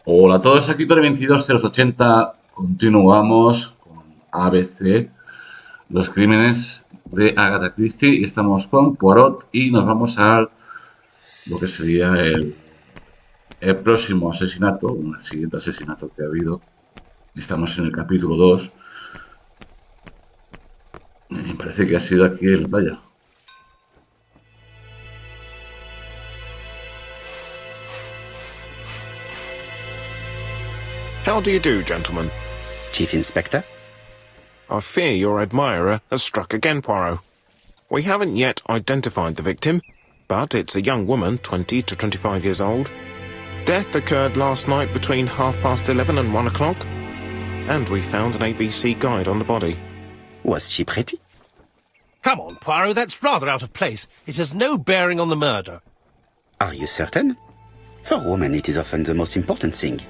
Hola a todos, aquí Tony 22080. Continuamos con ABC, los crímenes de Agatha Christie. Y estamos con Poirot y nos vamos a lo que sería el próximo asesinato, el siguiente asesinato que ha habido. Estamos en el capítulo 2. Y parece que ha sido aquí el vaya. How do you do, gentlemen? Chief Inspector? I fear your admirer has struck again, Poirot. We haven't yet identified the victim, but it's a young woman, 20 to 25 years old. Death occurred last night between 11:30 and 1 o'clock, and we found an ABC guide on the body. Was she pretty? Come on, Poirot, that's rather out of place. It has no bearing on the murder. Are you certain? For women, it is often the most important thing.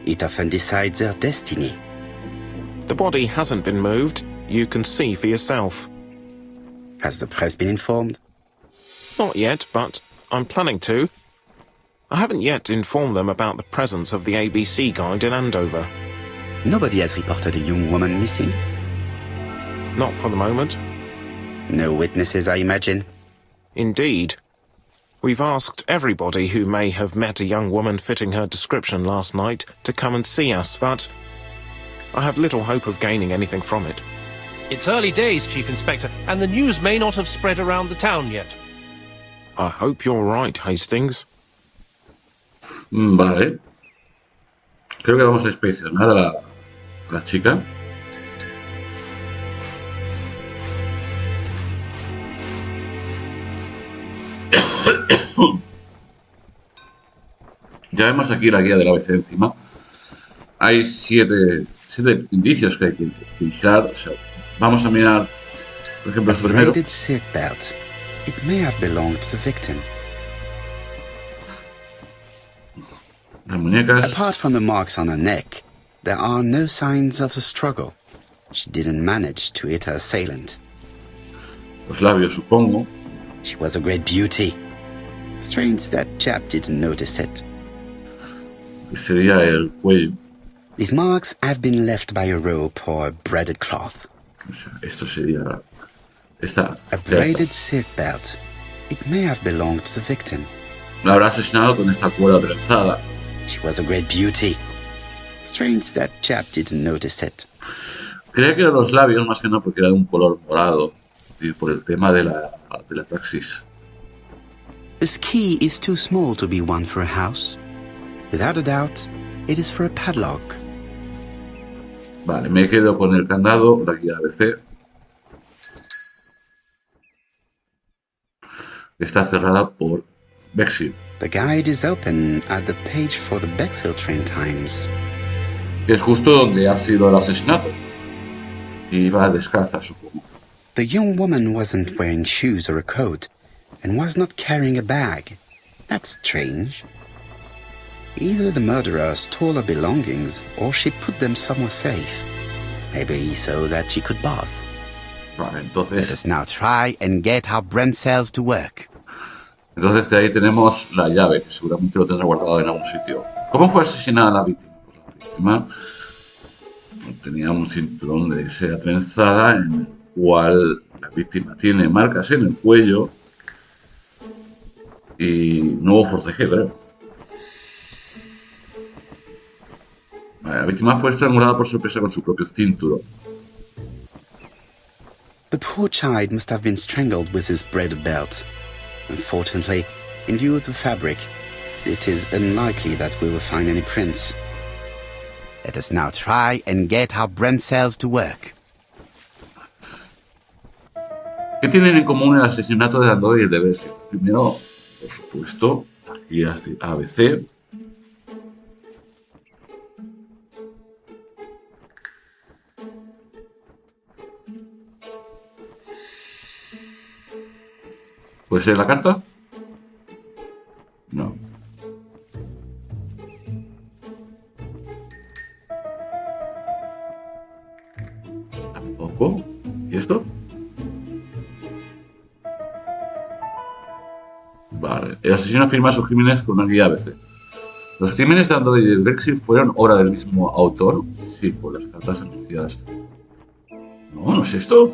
It often decides their destiny. The body hasn't been moved. You can see for yourself. Has the press been informed? Not yet, but I'm planning to. I haven't yet informed them about the presence of the ABC guide in Andover. Nobody has reported a young woman missing? Not for the moment. No witnesses, I imagine? Indeed. We've asked everybody who may have met a young woman fitting her description last night to come and see us, but I have little hope of gaining anything from it. It's early days, Chief Inspector, and the news may not have spread around the town yet. I hope you're right, Hastings. Vale. Creo que vamos a inspeccionar a la chica. Ya vemos aquí la guía del ABC encima. Hay siete indicios que hay que identificar. O sea, vamos a mirar, por ejemplo, este primero. Braided silk belt. It may have belonged to the victim. Las muñecas. Apart from the marks on her neck, there are no signs of the struggle. She didn't manage to hit her assailant. Los labios, supongo. She was a great beauty. Strange that chap didn't notice it. Que sería el cuello. These marks have been left by a rope or a braided cloth. O sea, esto sería esta. A braided silk belt. It may have belonged to the victim. La habrá asesinado con esta cuerda trenzada. She was a great beauty. Strange that chap didn't notice it. Creía que eran los labios, más que nada porque era de un color morado. Y por el tema de la taxis. This key is too small to be one for a house. Without a doubt, it is for a padlock. Vale, me quedo con el candado, la guía ABC. Está cerrada por Bexil. The guide is open at the page for the Bexhill train times. Que es justo donde ha sido el asesinato. Y va descalza, supongo. The young woman wasn't wearing shoes or a coat, and was not carrying a bag. That's strange. Either the murderer stole her belongings, or she put them somewhere safe. Maybe so that she could bath. Vale, Let entonces us now try and get our brain cells to work. de ahí tenemos la llave, que seguramente lo tendrá guardado en algún sitio. ¿Cómo fue asesinada la víctima? Pues la víctima tenía un cinturón de seda trenzada en el cual la víctima tiene marcas en el cuello y no hubo forcejeo, creo. Vale, la víctima fue estrangulada por sorpresa con su propio cinturón. The poor child must have been strangled with his braided belt. Unfortunately, in view of the fabric, it is unlikely that we will find any prints. Let us now try and get our brain cells to work. ¿Qué tienen en común el asesinato de Andover y el de Bessie? Primero, por supuesto, aquí de ABC. ¿Puede ser la carta? No. Tampoco. ¿Y esto? Vale. El asesino afirma sus crímenes con una guía ABC. ¿Los crímenes de Android y el Brexit fueron obra del mismo autor? Sí, por las cartas anunciadas. No, no es esto.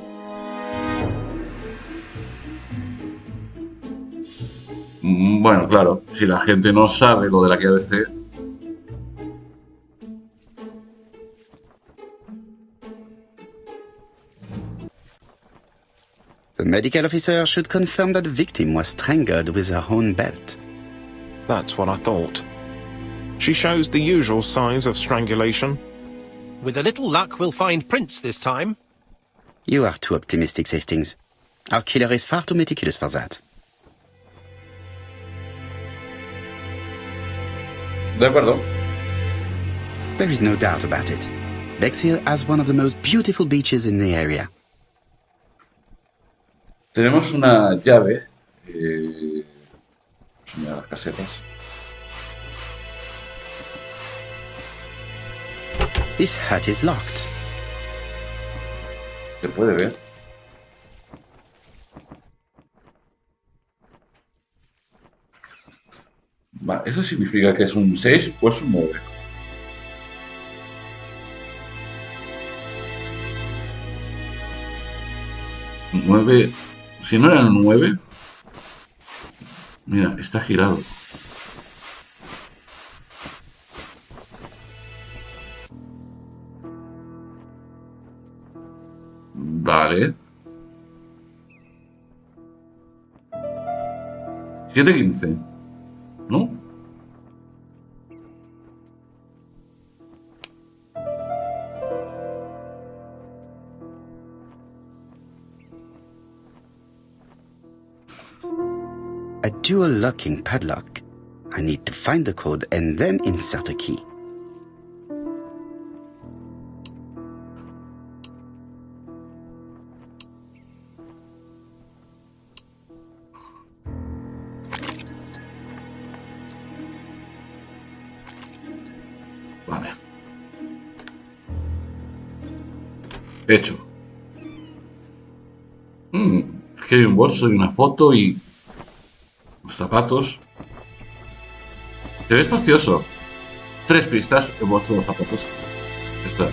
Bueno, claro, si la gente no sabe lo de la que ABC. The medical officer should confirm that the victim was strangled with her own belt. That's what I thought. She shows the usual signs of strangulation. With a little luck, we'll find prints this time. You are too optimistic, Hastings. Our killer is far too meticulous for that. De acuerdo. There is no doubt about it. Bexhill has one of the most beautiful beaches in the area. Tenemos una llave. Mira las casetas. This hut is locked. Se puede ver. Vale, ¿eso significa que es un 6 o es un 9? Un 9. Si no era un 9. Mira, está girado. Vale. 7-15. ¿No? A dual locking padlock. I need to find the code and then insert a key. Vale. Hecho. Aquí hay un bolso y una foto y los zapatos. Se ve espacioso. 3 pistas, el bolso de los zapatos. Está.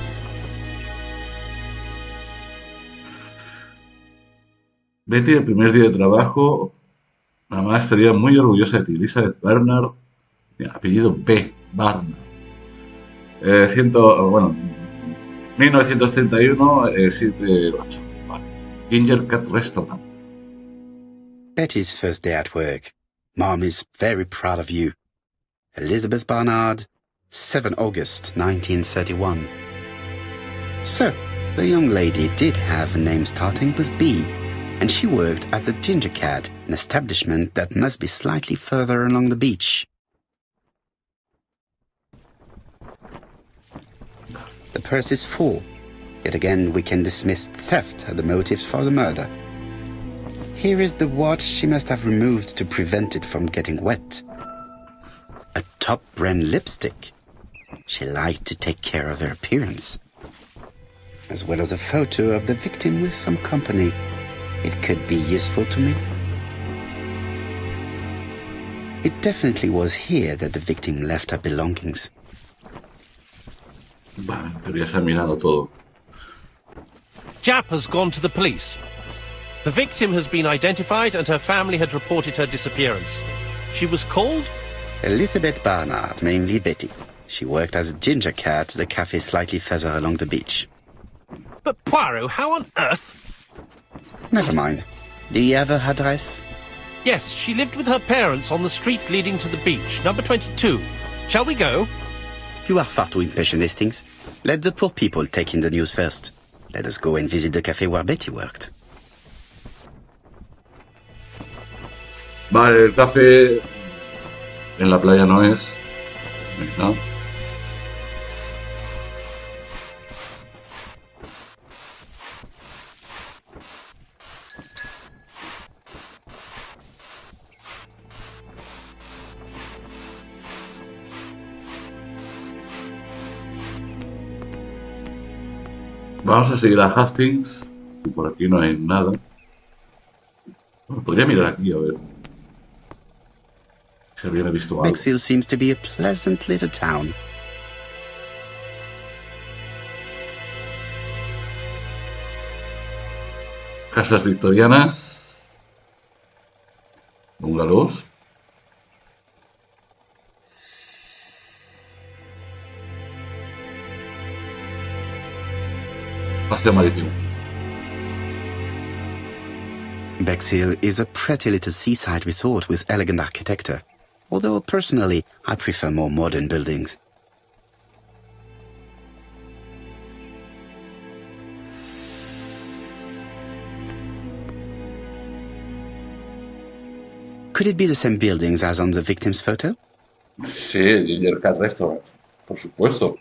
Betty, el primer día de trabajo. Mamá estaría muy orgullosa de ti. Betty Barnard. Apellido B. Barnard. 1931, 7-8. Vale. Ginger Cat Restaurant. Betty's first day at work. Mom is very proud of you. Elizabeth Barnard, 7 August 1931. So, the young lady did have a name starting with B, and she worked as a ginger cat, an establishment that must be slightly further along the beach. The purse is full. Yet again, we can dismiss theft as the motive for the murder. Here is the watch she must have removed to prevent it from getting wet. A top-brand lipstick. She liked to take care of her appearance. As well as a photo of the victim with some company. It could be useful to me. It definitely was here that the victim left her belongings. Vale, pero ya se ha mirado todo. Jap has gone to the police. The victim has been identified and her family had reported her disappearance. She was called? Elizabeth Barnard, mainly Betty. She worked as a ginger cat at the cafe slightly further along the beach. But Poirot, how on earth? Never mind. Do you have her address? Yes, she lived with her parents on the street leading to the beach, number 22. Shall we go? You are far too impatient, Hastings. Let the poor people take in the news first. Let us go and visit the cafe where Betty worked. Vale, el café en la playa no es. ¿No? Vamos a seguir a Hastings. Y por aquí no hay nada. Bueno, podría mirar aquí, a ver. Si alguien ha visto algo. Bexhill seems to be a pleasant little town. Casas victorianas. Bungalows. Paseo marítimo. Bexhill is a pretty little seaside resort with elegant architecture, although personally I prefer more modern buildings. Could it be the same buildings as on the victim's photo? Sí, Ginger Cat Restaurant, por supuesto.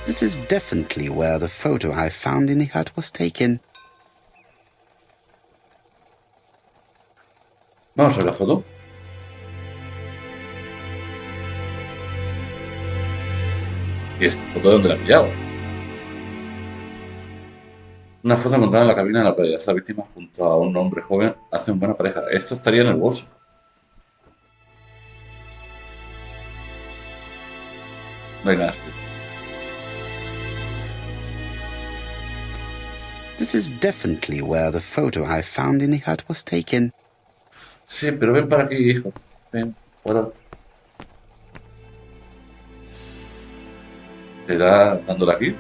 This is definitely where the photo I found in the hut was taken. Vamos a ver la foto. ¿Y esta foto de dónde la ha pillado? Una foto encontrada en la cabina de la playa. La víctima junto a un hombre joven hacen buena pareja. Esto estaría en el bolso. No hay nada. This is definitely where the photo I found in the hut was taken. Sí, pero ven para aquí, hijo. Ven, para. ¿Será dándola aquí?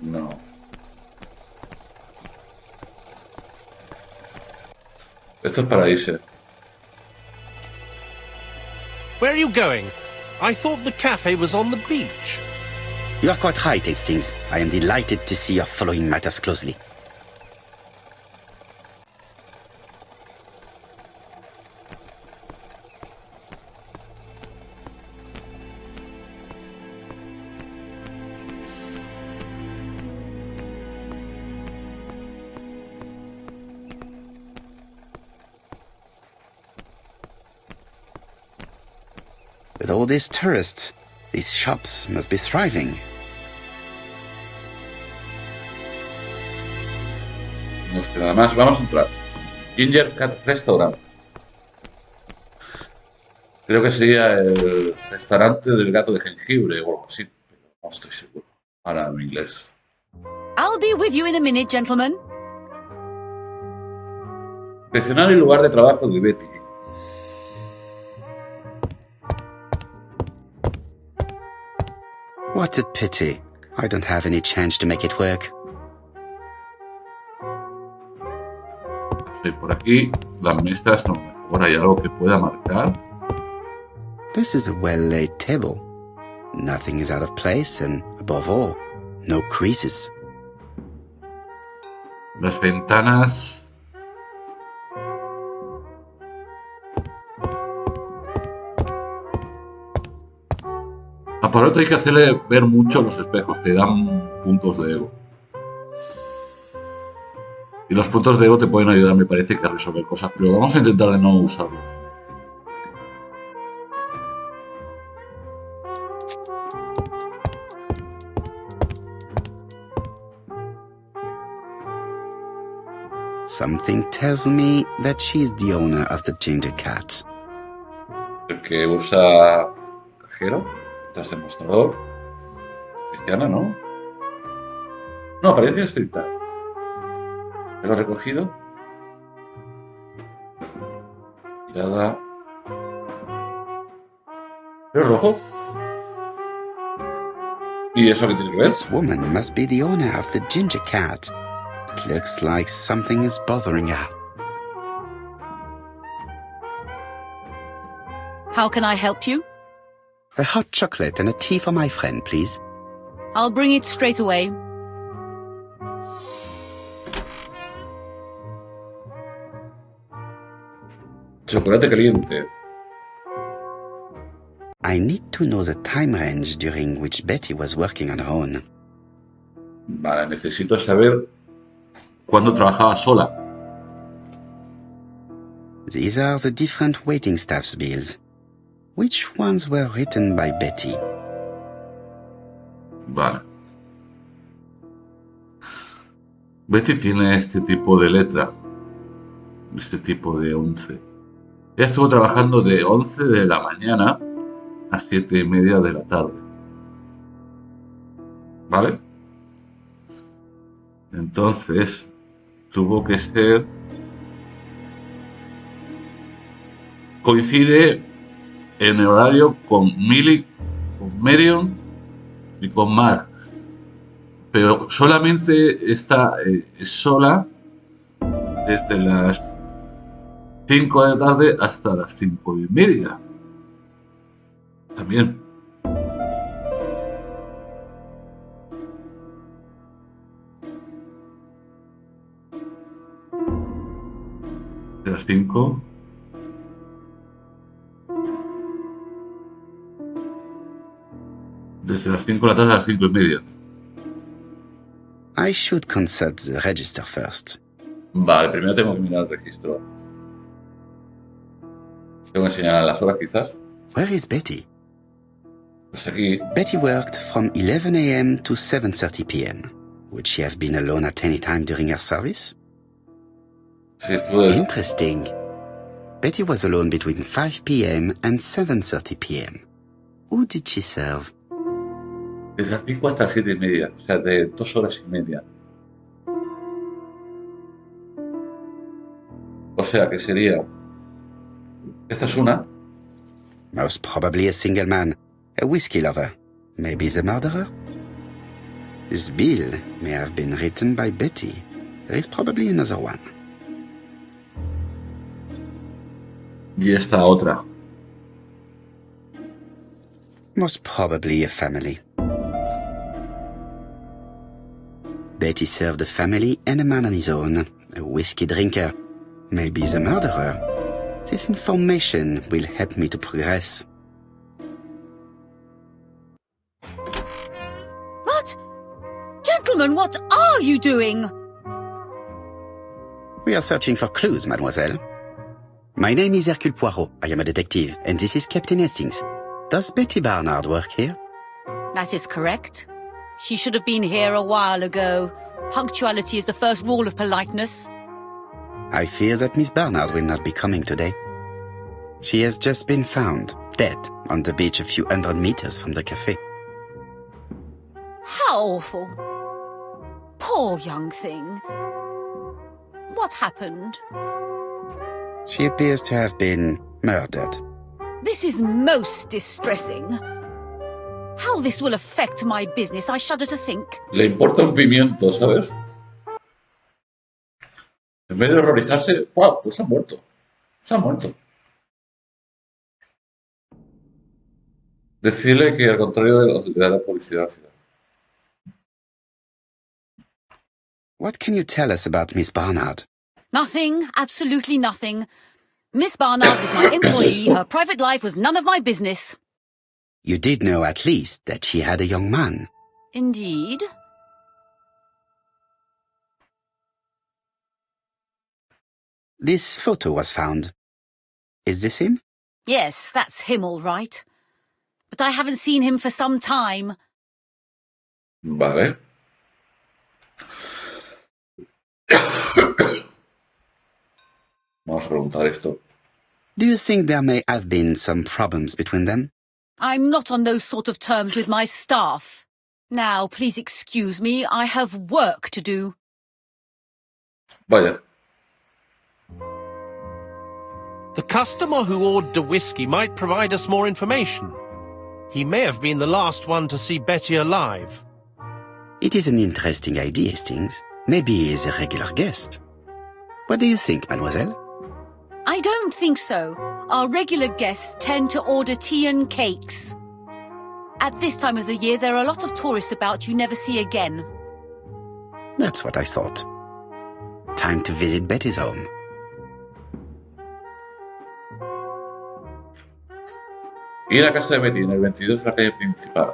No. Esto es para irse. Where are you going? I thought the cafe was on the beach. You are quite right, Hastings. I am delighted to see you are following matters closely. With all these tourists, these shops must be thriving. Nos queda más. Vamos a entrar. Ginger Cat Restaurant. Creo que sería el restaurante del gato de jengibre o algo así. Pero no estoy seguro. Ahora en inglés. I'll be with you in a minute, gentlemen. Inspeccionar el lugar de trabajo de Betty. What a pity. I don't have any change to make it work. Sí, por aquí las mesas no. Ahora hay algo que pueda marcar. This is a well-laid table. Nothing is out of place and, above all, no creases. Las ventanas. A Parte hay que hacerle ver mucho los espejos, te dan puntos de ego. Y los puntos de ego te pueden ayudar, me parece, que a resolver cosas, pero vamos a intentar de no usarlos. Something tells me that she's the owner of the ginger cat. El que usa cajero, tras el mostrador. Cristiana, ¿no? No, parece estricta. ¿Lo ha recogido? Mirada. ¿Pero es rojo? ¿Y eso qué tiene que ver? This woman must be the owner of the ginger cat. It looks like something is bothering her. How can I help you? A hot chocolate and a tea for my friend, please. I'll bring it straight away. Chocolate caliente. I need to know the time range during which Betty was working on her own. Vale, necesito saber cuándo trabajaba sola. These are the different waiting staff's bills. Which ones were written by Betty? Vale. Betty tiene este tipo de letra. Este tipo de 11. Ella estuvo trabajando de 11 de la mañana a 7:30 de la tarde. ¿Vale? Entonces, tuvo que ser... Coincide en el horario con Millie, con Marion y con Mark. Pero solamente está sola desde las 5 de la tarde hasta las 5:30. También. De las 5. Desde las 5 de la tarde a las 5:30. I should consult the register first. Vale, primero tengo que mirar el registro. Tengo que señalar las horas quizás. Where is Betty? Pues aquí. Betty worked from 11 a.m. to 7:30 p.m. Would she have been alone at any time during her service? Sí, estuve... Interesting. Betty was alone between 5 p.m. and 7:30 p.m. Who did she serve? Desde las 5 hasta las 7:30. O sea, de 2 horas y media. O sea, que sería... Esta es una. Most probably a single man, a whiskey lover. Maybe the murderer? This bill may have been written by Betty. There is probably another one. Y esta otra. Most probably a family. Betty served a family and a man on his own, a whiskey drinker. Maybe the murderer. This information will help me to progress. What? Gentlemen, what are you doing? We are searching for clues, mademoiselle. My name is Hercule Poirot. I am a detective, and this is Captain Hastings. Does Betty Barnard work here? That is correct. She should have been here a while ago. Punctuality is the first rule of politeness. I fear that Miss Barnard will not be coming today. She has just been found, dead, on the beach a few hundred meters from the cafe. How awful. Poor young thing. What happened? She appears to have been murdered. This is most distressing. How this will affect my business, I shudder to think. Le importa un pimiento, ¿sabes? En vez de horrorizarse, ¡guau! Pues se ha muerto. Se ha muerto. Decirle que al contrario de la publicidad. What can you tell us about Miss Barnard? Nothing, absolutely nothing. Miss Barnard was my employee. Her private life was none of my business. You did know at least that she had a young man. Indeed. This photo was found. Is this him? Yes, that's him all right. But I haven't seen him for some time. Vale. Vamos a preguntar esto. Do you think there may have been some problems between them? I'm not on those sort of terms with my staff. Now, please excuse me, I have work to do. Vaya. The customer who ordered the whiskey might provide us more information. He may have been the last one to see Betty alive. It is an interesting idea, Hastings. Maybe he is a regular guest. What do you think, mademoiselle? I don't think so. Our regular guests tend to order tea and cakes. At this time of the year, there are a lot of tourists about you never see again. That's what I thought. Time to visit Betty's home. Y la casa de Betty en el 22 de la calle principal.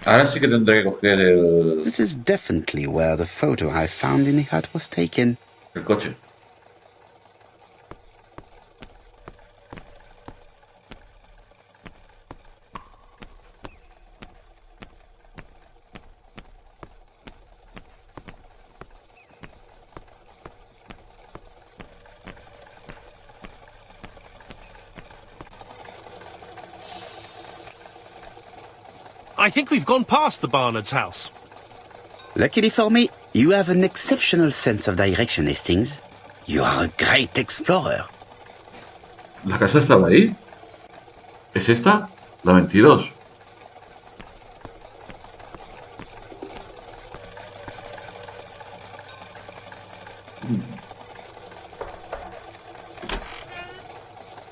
Ahora sí que tendré que coger This is definitely where the photo I found in the hut was taken. el coche. I think we've gone past the Barnard's house. Luckily for me, you have an exceptional sense of direction, Hastings. You are a great explorer. ¿La casa estaba ahí? ¿Es esta? La 22.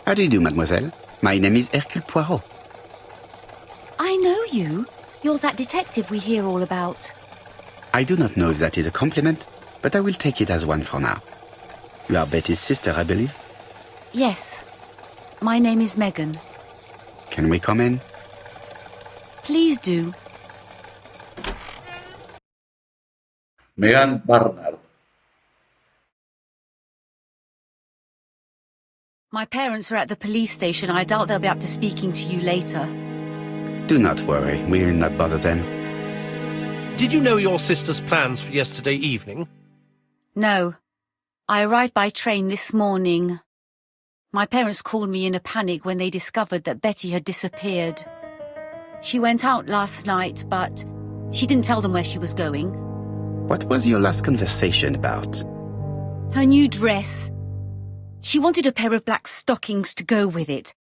How do you do, mademoiselle? My name is Hercule Poirot. I know you. You're that detective we hear all about. I do not know if that is a compliment, but I will take it as one for now. You are Betty's sister, I believe? Yes. My name is Megan. Can we come in? Please do. Megan Barnard. My parents are at the police station. I doubt they'll be up to speaking to you later. Do not worry, we will not bother them. Did you know your sister's plans for yesterday evening? No. I arrived by train this morning. My parents called me in a panic when they discovered that Betty had disappeared. She went out last night, but she didn't tell them where she was going. What was your last conversation about? Her new dress. She wanted a pair of black stockings to go with it.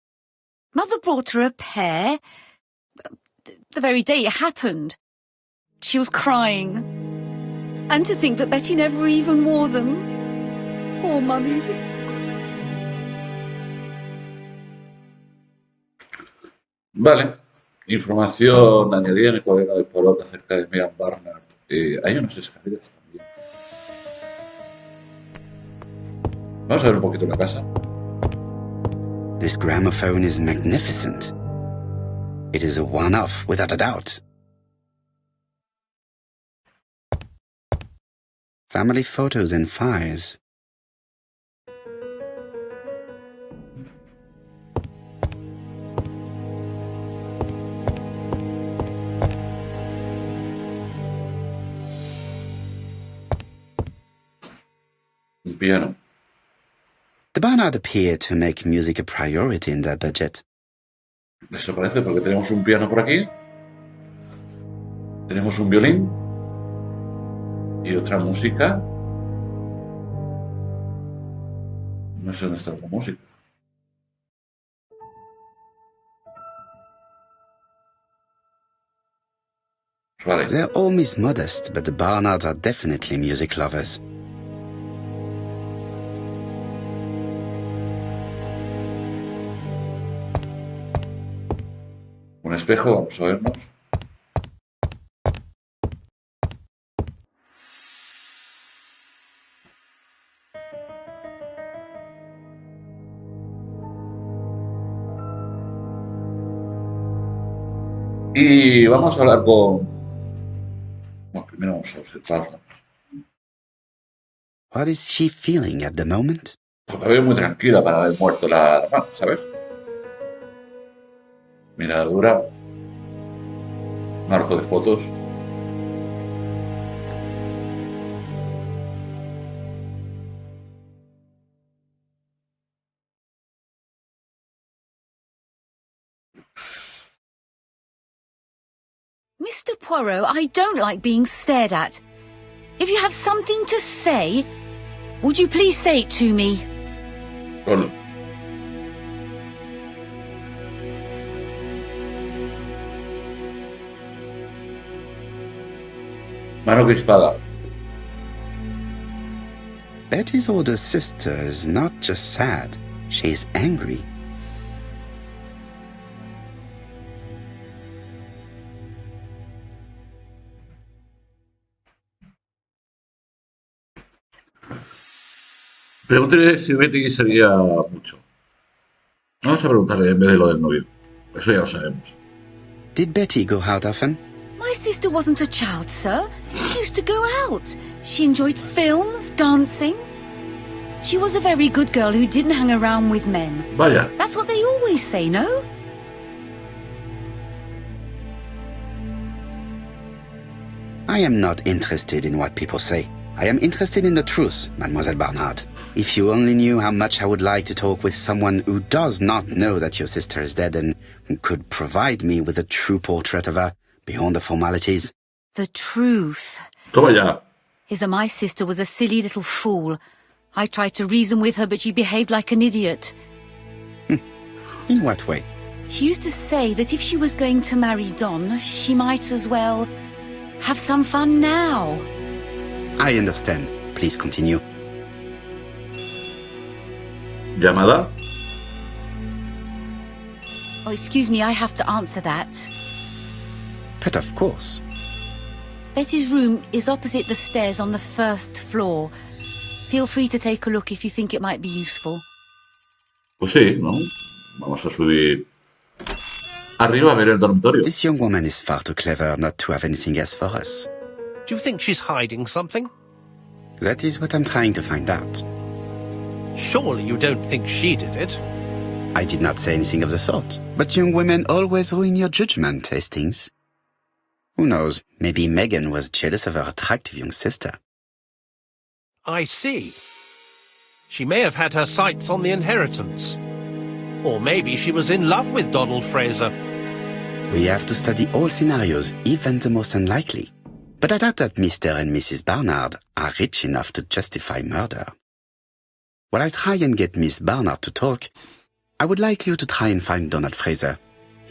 Mother brought her a pair. The very day it happened. She was crying. And to think that Betty never even wore them. Poor Mummy. Vale. Información añadida en el cuaderno de Porot acerca de Megan Barnard. Hay unas escaleras también. Vamos a ver un poquito la casa. This gramophone is magnificent. It is a one-off, without a doubt. Family photos and files. Un piano. The Barnard appear to make music a priority in their budget. Eso parece porque tenemos un piano por aquí. Tenemos un violín. Y otra música. No sé dónde está la música. Vale. Their home is modest, but the Barnards are definitely music lovers. Un espejo, vamos a vernos. Y vamos a hablar con... Bueno, primero vamos a observarla. What is she feeling at the moment? Pues la veo muy tranquila para haber muerto la hermana, ¿sabes? Mirada dura. Marco de fotos. Mr. Poirot, I don't like being stared at. If you have something to say, would you please say it to me? Con... Mano crispada. Betty's older sister is not just sad, she is angry. Pregúntele si Betty sería mucho. Vamos a preguntarle en vez de lo del novio. Eso ya lo sabemos. Did Betty go out often? My sister wasn't a child, sir. She used to go out. She enjoyed films, dancing. She was a very good girl who didn't hang around with men. Vaya. That's what they always say, no? I am not interested in what people say. I am interested in the truth, Mademoiselle Barnard. If you only knew how much I would like to talk with someone who does not know that your sister is dead and who could provide me with a true portrait of her beyond the formalities. The truth Toma ya. is that my sister was a silly little fool. I tried to reason with her, but she behaved like an idiot. In what way? She used to say that if she was going to marry Don, she might as well have some fun now. I understand. Please continue. ¿Llamada? Oh, excuse me, I have to answer that. But of course. Betty's room is opposite the stairs on the first floor. Feel free to take a look if you think it might be useful. Pues sí, ¿no? Vamos a subir arriba a ver el dormitorio. This young woman is far too clever not to have anything else for us. Do you think she's hiding something? That is what I'm trying to find out. Surely you don't think she did it? I did not say anything of the sort. But young women always ruin your judgment, Hastings. Who knows, maybe Megan was jealous of her attractive young sister. I see. She may have had her sights on the inheritance. Or maybe she was in love with Donald Fraser. We have to study all scenarios, even the most unlikely. But I doubt that Mr. and Mrs. Barnard are rich enough to justify murder. While I try and get Miss Barnard to talk, I would like you to try and find Donald Fraser.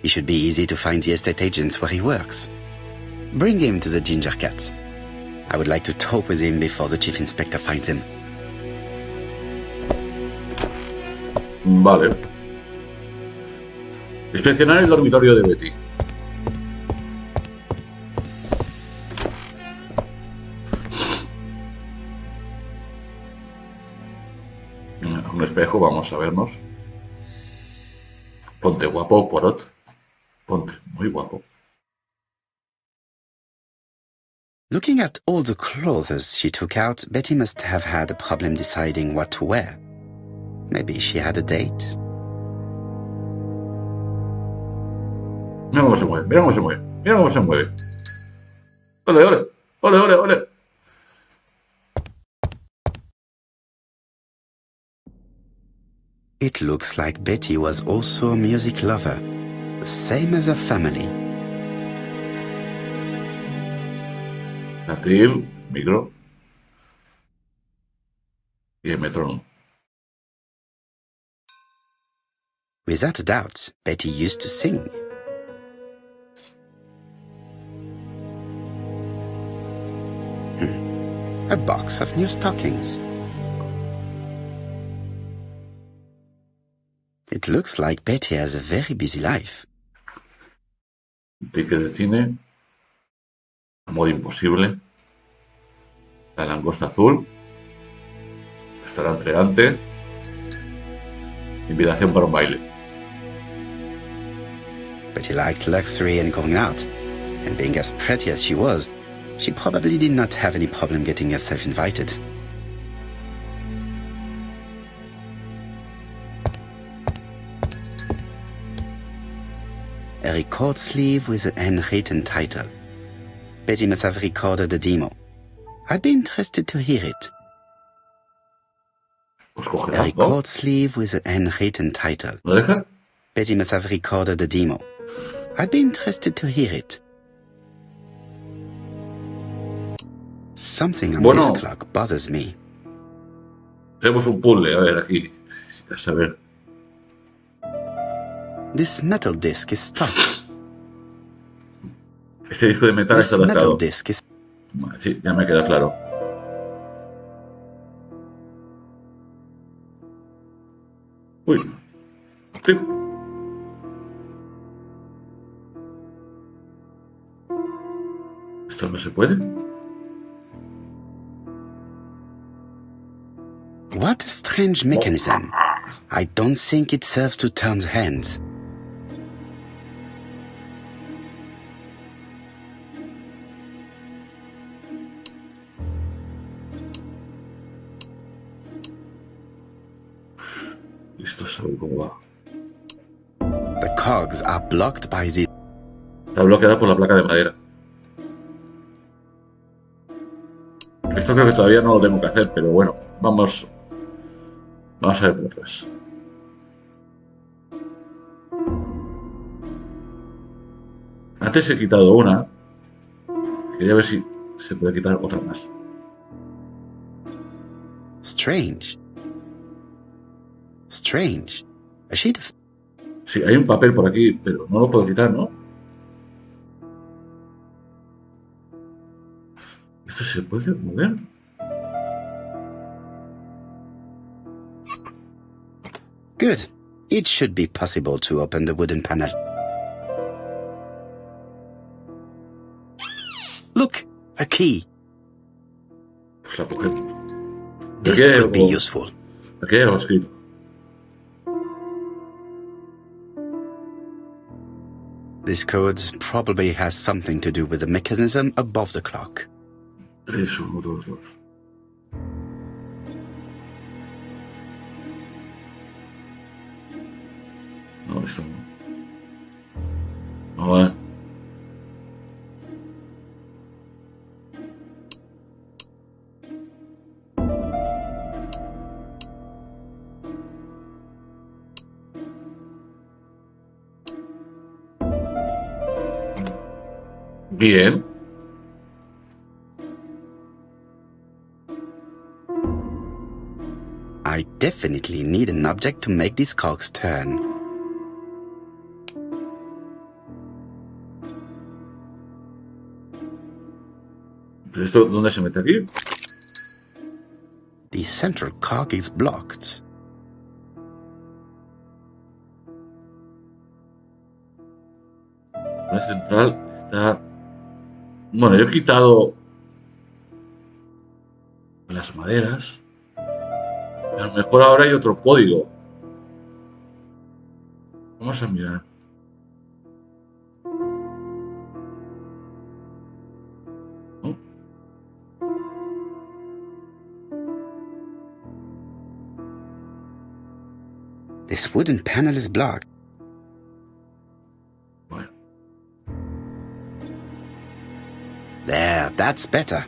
It should be easy to find the estate agents where he works. Bring him to the Ginger Cat. I would like to talk with him before the chief inspector finds him. Vale. Inspeccionar el dormitorio de Betty. Un espejo, vamos a vernos. Ponte guapo, Porot. Ponte muy guapo. Looking at all the clothes she took out, Betty must have had a problem deciding what to wear. Maybe she had a date. Mira cómo se mueve, mira cómo se mueve, mira cómo se mueve. Ole, ole, ole, ole, ole. It looks like Betty was also a music lover, the same as her family. Atril, micro. Y el metrónomo. Without a doubt, Betty used to sing. A box of new stockings. It looks like Betty has a very busy life. Ticket de cine. Amor imposible. La langosta azul. Restaurante elegante. Invitación para un baile. Betty liked luxury and going out, and being as pretty as she was, she probably did not have any problem getting herself invited. A record sleeve with a handwritten title. Betty must have recorded the demo. I'd be interested to hear it. Pues coge A ¿no? record sleeve with a handwritten title. ¿Lo deja? Betty must have recorded the demo. I'd be interested to hear it. Something on this clock bothers me. Tenemos un puzzle, a ver, aquí. A saber. This metal disc is stuck. Este disco de metal This está metal atascado. disc is... Vale, sí, ya me queda claro. Uy. Sí. ¿Esto no se puede? What a strange mechanism. I don't think it serves to turn hands. Esto sabe cómo va. The cogs are blocked by the... Está bloqueada por la placa de madera. Esto creo que todavía no lo tengo que hacer, pero bueno, vamos a ver por atrás. Antes he quitado una. Quería ver si se puede quitar otra más. Strange. Strange. A sheet of... Sí, hay un papel por aquí, pero no lo puedo quitar, ¿no? ¿Esto se puede mover? Good. It should be possible to open the wooden panel. Look, a key. Pues la cogemos. This Aquí hay could be algo- useful. Aquí hay algo escrito. This code probably has something to do with the mechanism above the clock. 3, 1, 2, 2. No, esto no. No, Bien. I definitely need an object to make these cogs turn. ¿Pero esto dónde se mete aquí? The central cog is blocked. La central está... Bueno, yo he quitado las maderas. A lo mejor ahora hay otro código. Vamos a mirar. ¿No? This wooden panel is blocked. Bueno, There, that's better.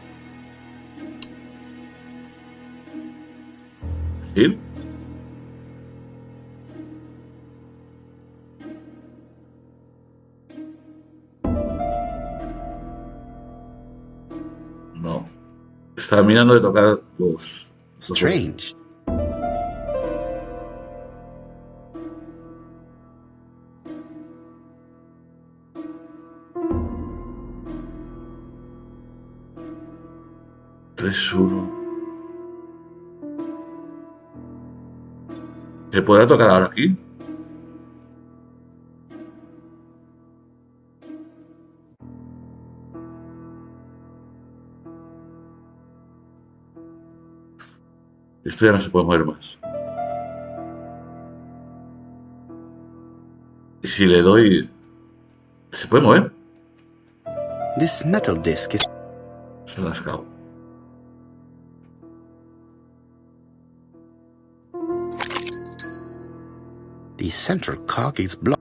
¿sí? No. Estaba mirando de tocar los... Strange. Tres, uno. ¿Se podrá tocar ahora aquí? Esto ya no se puede mover más. Y si le doy... ¿Se puede mover? This metal disc is... Se las cago. The central cog is blocked.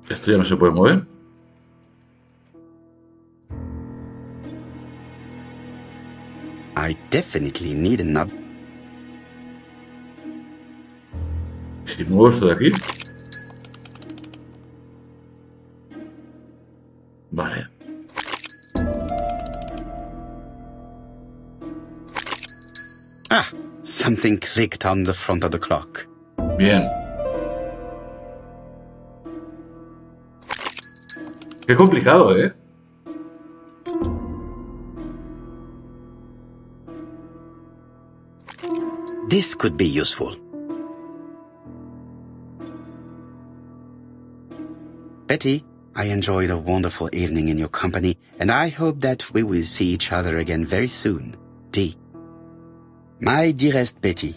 Esto ya no se puede mover. I definitely need an object. Si muevo esto de aquí. Vale. Ah, something clicked on the front of the clock. Bien. Qué complicado, ¿eh? This could be useful. Betty, I enjoyed a wonderful evening in your company, and I hope that we will see each other again very soon. D. My dearest Betty,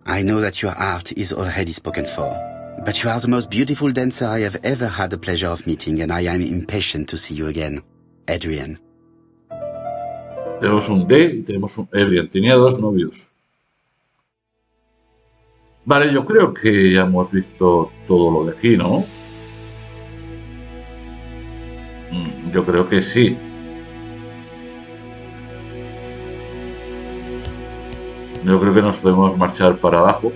I know that your art is already spoken for, but you are the most beautiful dancer I have ever had the pleasure of meeting, and I am impatient to see you again. Adrian. Tenemos un D y tenemos un Adrian. Tenía dos novios. Vale, yo creo que ya hemos visto todo lo de aquí, ¿no? Yo creo que sí. Yo creo que nos podemos marchar para abajo.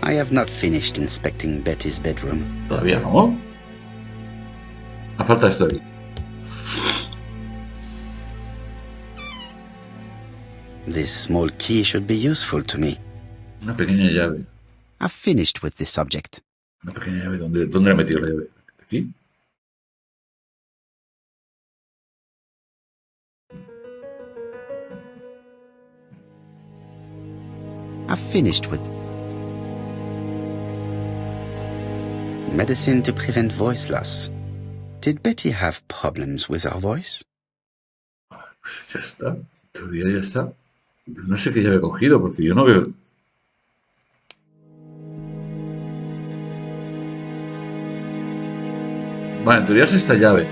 I have not finished inspecting Betty's bedroom. Todavía no. Me falta esto aquí. This small key should be useful to me. Una pequeña llave. I've finished with this subject. Una pequeña llave. ¿Dónde la he metido la llave? ¿Aquí? I've finished with medicine to prevent voice loss. Did Betty have problems with her voice? Pues ya está. En teoría ya está. No sé qué llave he cogido porque yo no veo. Vale, en teoría es esta llave.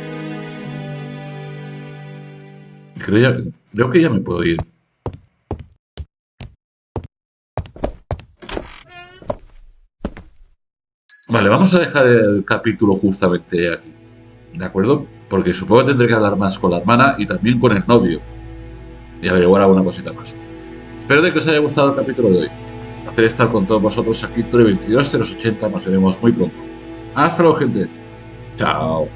Creo que ya me puedo ir. Vale, vamos a dejar el capítulo justamente aquí, ¿de acuerdo? Porque supongo que tendré que hablar más con la hermana y también con el novio y averiguar alguna cosita más. Espero de que os haya gustado el capítulo de hoy. Un placer estar con todos vosotros aquí, 22 080. Nos veremos muy pronto. Hasta luego, gente. Chao.